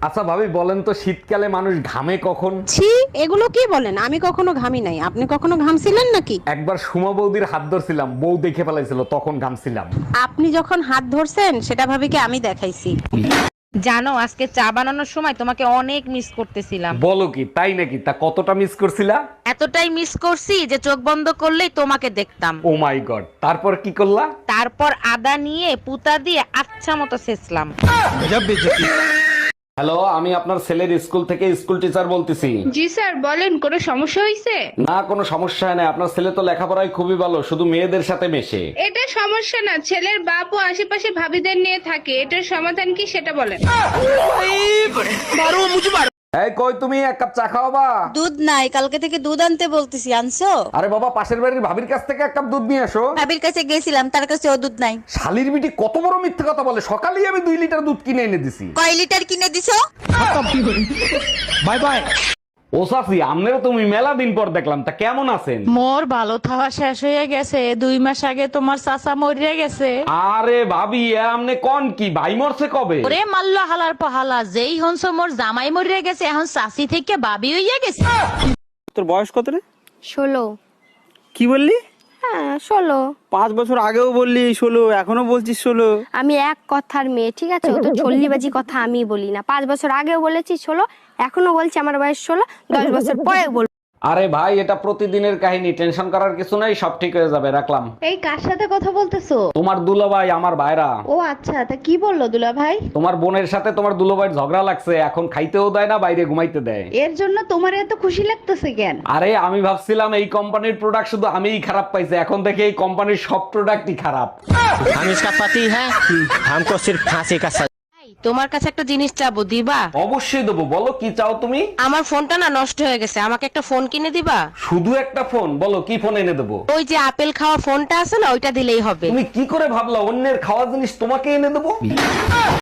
আচ্ছা ভাবি বলেন তো শীতকালে মানুষ ঘামে কখন? ছি, এগুলো কি বলেন? আমি কখনো ঘামি নাই। আপনি কখনো ঘামছিলেন নাকি? একবার সুমা বৌদির হাত ধরছিলাম, বউ দেখে ফেলাইছিল, তখন ঘামছিলাম। আপনি যখন হাত ধরছেন সেটা ভাবিকে আমি দেখাইছি। জানো আজকে চা বানানোর সময় তোমাকে অনেক মিস করতেছিলাম। বলো কি, তাই নাকি? তা কতটা মিস করছিলা? এতটাই মিস করছি যে চোখ বন্ধ করলেই তোমাকে দেখতাম। ও মাই গড, তারপর কি করলা? তারপর আদা নিয়ে পুতা দিয়ে আচ্ছা মতো ছেঁচলাম। হ্যালো, আমি আপনার ছেলের স্কুল থেকে স্কুল টিচার বলতেছি। জি স্যার বলেন, কোনো সমস্যা হয়েছে? না, কোনো সমস্যা নেই, আপনার ছেলে তো লেখাপড়ায় খুবই ভালো, শুধু মেয়েদের সাথে মেশে। এটা সমস্যা না, ছেলের বাপ ও আশেপাশে ভাবিদের নিয়ে থাকে। এটার সমাধান কি সেটা বলেন। এই কই তুমি, এক কাপ চা খাওয়াবা? দুধ নাই, কালকে থেকে দুধ আনতে বলতেছি, আনছো? আরে বাবা, পাশের বাড়ির ভাবির কাছ থেকে এক কাপ দুধ নিয়ে এসো। ভাবির কাছে গেছিলাম, তার কাছে ও দুধ নাই। শালির বিটি কত বড় মিথ্যে কথা বলে, সকালেই আমি 2 লিটার দুধ কিনে এনে দিছি। কয় লিটার কিনে দিছো? Bye bye. ও সাফি, আমনেরও তুমি মেলা দিন পর দেখলাম, তা কেমন আছেন? মোর ভালো থাওয়া শেষ হয়ে গেছে। 2 মাস আগে তোমার চাচা মরিয়া গেছে। আরে ভাবি, আমনে কোন কি ভাই মরছে কবে? ওরে মাল্লা হালার পাহালা, যেই হনস মোর জামাই মরিয়া গেছে, এখন চাচি থেকে বাবি হইয়া গেছে। তোর বয়স কত রে? 16। কি বললি? হ্যাঁ 16। 5 বছর আগেও বললি 16, এখনো বলছিস 16। আমি এক কথার মেয়ে, ঠিক আছে? ও তো চল্লিবাজি কথা আমি বলি না। 5 বছর আগেও বলেছি 16, এখনো বলছি আমার বয়স 16, 10 বছর পরে বলবো। আরে ভাই, এটা প্রতিদিনের কাহিনী, টেনশন করার কিছু নাই, সব ঠিক হয়ে যাবে, রাখলাম। এই কার সাথে কথা বলতেছো? তোমার দুলাভাই, আমার ভাইরা। ও আচ্ছা, তা কি বললো দুলা ভাই? তোমার বোনের সাথে তোমার দুলাভাইয়ের ঝগড়া লাগছে, এখন খাইতেও দেয় না, বাইরে ঘুমাইতে দেয়। এর জন্য তোমার এত খুশি লাগতেছে কেন? আরে আমি ভাবছিলাম এই কোম্পানির প্রোডাক্ট শুধু আমিই খারাপ পাইছি, এখন দেখে এই কোম্পানির সব প্রোডাক্টই খারাপ। हम इसका पति है, हमको सिर्फ फांसी का सजा। তোমার কাছে একটা জিনিস চাবো, দিবা? অবশ্যই দেবো, বলো কি চাও তুমি? আমার ফোনটা না নষ্ট হয়ে গেছে, আমাকে একটা ফোন কিনে দিবা? শুধু একটা ফোন? বলো কি ফোন এনে দেবো। ওই যে আপেল খাওয়া ফোনটা আছে না, ওইটা দিলেই হবে। তুমি কি করে ভাবলা অন্যের খাওয়া জিনিস তোমাকে এনে দেবো?